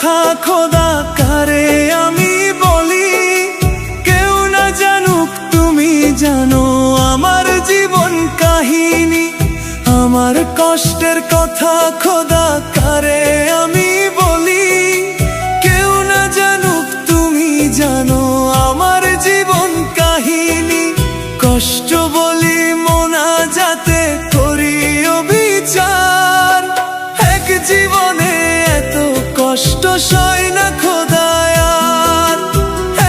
কথা খোদা কারে আমি বলি, কেউ না জানুক তুমি জানো আমার জীবন কাহিনী। আমার কষ্টের কথা খোদা কারে আমি বলি, কেউ না জানুক তুমি জানো আমার জীবন কাহিনী। কষ্ট বলি মোনাজাতে করি অবিচার, এক জীবনে এত কষ্ট সয় না খোদায় আর,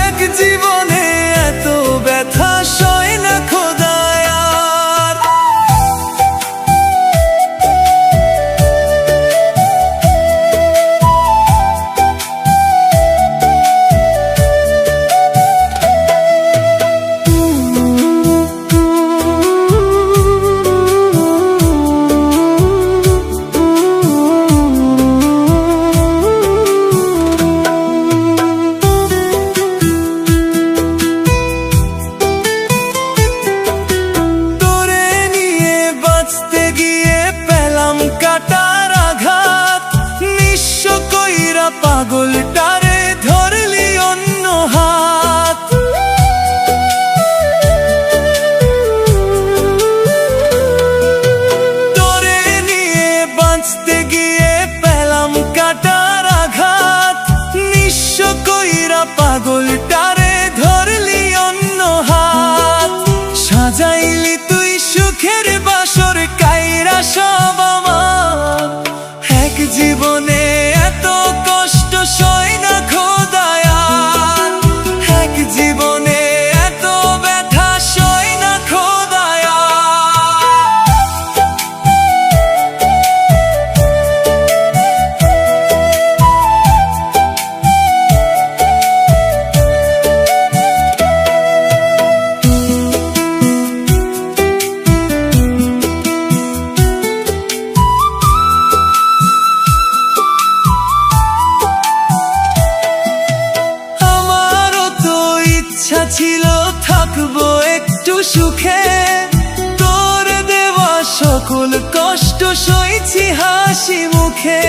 এক জীবনে এত ব্যথা সয় না খোদায় আর। কাটার আঘাত নিঃস্ব কইরা পাগলটারে ধরলি অন্য হাত। তোরে নিয়ে বাঁচতে গিয়ে পেলাম কাটার আঘাত, নিঃস্ব কইরা পাগলটারে ধরলি অন্য হাত। সাজাইলি তুই সুখের বাসর কাইরা সব আমার, এক জীবনে এত কষ্ট সয় না খোদায় আর, এক জীবনে এত ব্যথা সয় না খোদায় ছিল থাকবো একটু সুখে, তোর দেওয়া সকল কষ্ট সইছি হাসি মুখে।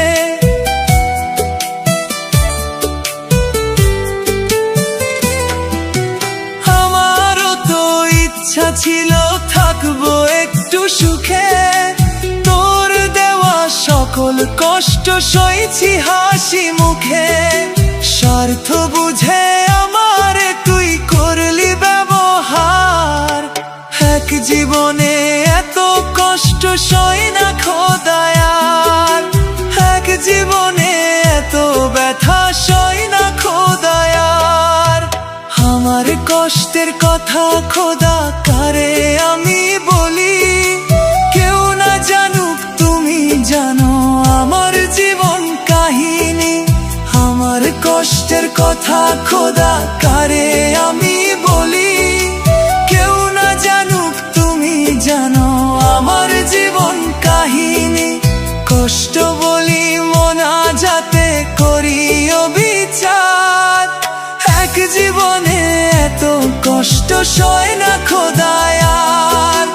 আমারও তো ইচ্ছা ছিল থাকবো একটু সুখে, তোর দেওয়া সকল কষ্ট সইছি হাসি মুখে। স্বার্থ বুঝে আমারে তুই করলি ব্যবহার, এক জীবনে এত কষ্ট সয় না খোদায় আর, এক জীবনে এত ব্যথা সয় না খোদায় আর। আমার কষ্টের কথা খোদা কারে আমি বলি, কেউ না জানুক তুমি জানো আমার জীবন কাহিনী। আমার কষ্টের কথা খোদা কারে আমি বলি, কেউ না জানুক তুমি জানো আমার জীবন কাহিনী। কষ্ট বলি মোনাজাতে করি অবিচার, এক জীবনে এত কষ্ট সয় না খোদায় আর।